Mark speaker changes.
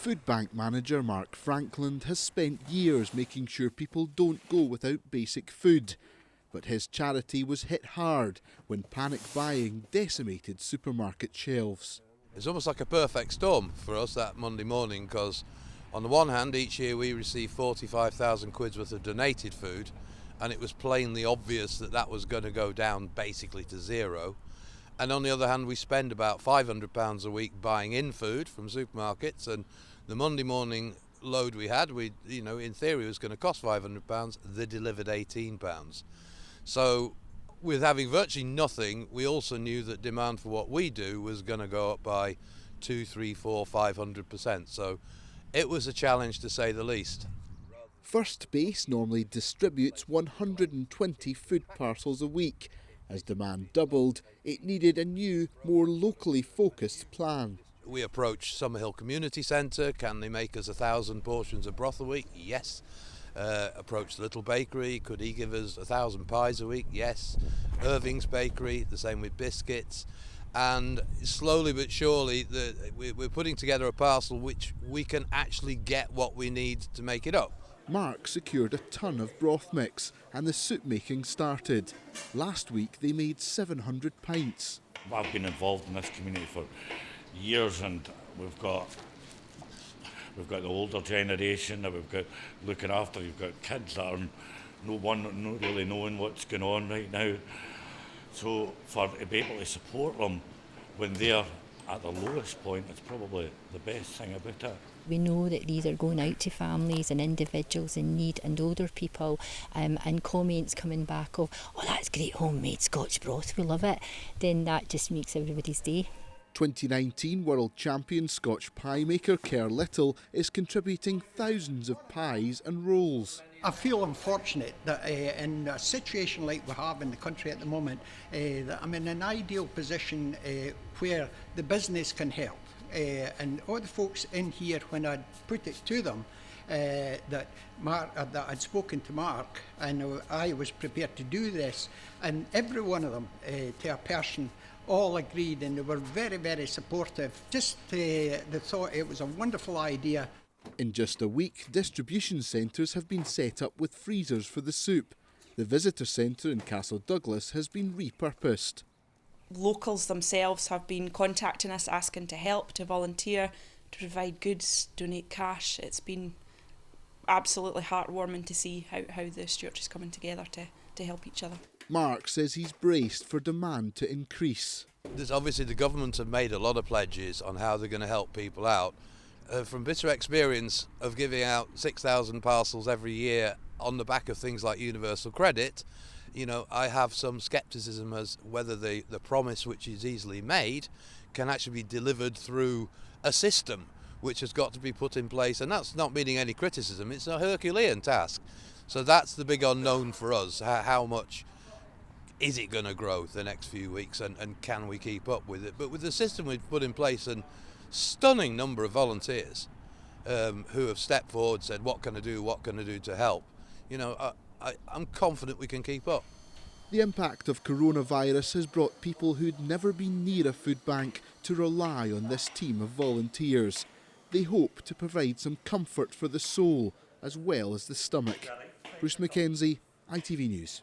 Speaker 1: Foodbank manager Mark Frankland has spent years making sure people don't go without basic food. But his charity was hit hard when panic buying decimated supermarket shelves.
Speaker 2: It's almost like a perfect storm for us that Monday morning, because on the one hand each year we receive 45,000 quid's worth of donated food, and it was plainly obvious that that was going to go down basically to zero. And on the other hand, we spend about £500 a week buying in food from supermarkets, and the Monday morning load we had, in theory was going to cost £500, they delivered £18. So with having virtually nothing, we also knew that demand for what we do was going to go up by 200, 300, 400, 500%. So it was a challenge to say the least.
Speaker 1: First Base normally distributes 120 food parcels a week. As demand doubled, it needed a new, more locally focused plan.
Speaker 2: We approached Summerhill Community Centre. Can they make us 1,000 portions of broth a week? Yes. Approached the Little Bakery. Could he give us 1,000 pies a week? Yes. Irving's Bakery, the same with biscuits. And slowly but surely we're putting together a parcel which we can actually get what we need to make it up.
Speaker 1: Mark secured a ton of broth mix and the soup making started. Last week they made 700 pints.
Speaker 3: I've been involved in this community for years, and we've got the older generation that we've got looking after. You've got kids that are not really knowing what's going on right now. So to be able to support them when they're at the lowest point, it's probably the best thing about it.
Speaker 4: We know that these are going out to families and individuals in need and older people, and comments coming back of, oh, that's great homemade Scotch broth, we love it, then that just makes everybody's day.
Speaker 1: 2019 world champion Scotch pie maker Kerr Little is contributing thousands of pies and rolls.
Speaker 5: I feel unfortunate that in a situation like we have in the country at the moment, that I'm in an ideal position where the business can help. And all the folks in here, when I put it to them, that I'd spoken to Mark and I was prepared to do this, and every one of them, to a person, all agreed, and they were very, very supportive. Just they thought it was a wonderful idea.
Speaker 1: In just a week, distribution centres have been set up with freezers for the soup. The visitor centre in Castle Douglas has been repurposed.
Speaker 6: Locals themselves have been contacting us, asking to help, to volunteer, to provide goods, donate cash. It's been absolutely heartwarming to see how the Stuart is coming together to help each other.
Speaker 1: Mark says he's braced for demand to increase.
Speaker 2: Obviously the government have made a lot of pledges on how they're going to help people out. From bitter experience of giving out 6,000 parcels every year on the back of things like universal credit, I have some scepticism as whether the promise, which is easily made, can actually be delivered through a system which has got to be put in place. And that's not meaning any criticism, it's a Herculean task. So that's the big unknown for us. How much is it going to grow the next few weeks, and can we keep up with it? But with the system we've put in place, and stunning number of volunteers who have stepped forward, said, what can I do to help? I'm confident we can keep up.
Speaker 1: The impact of coronavirus has brought people who'd never been near a food bank to rely on this team of volunteers. They hope to provide some comfort for the soul as well as the stomach. Bruce Mackenzie, ITV News.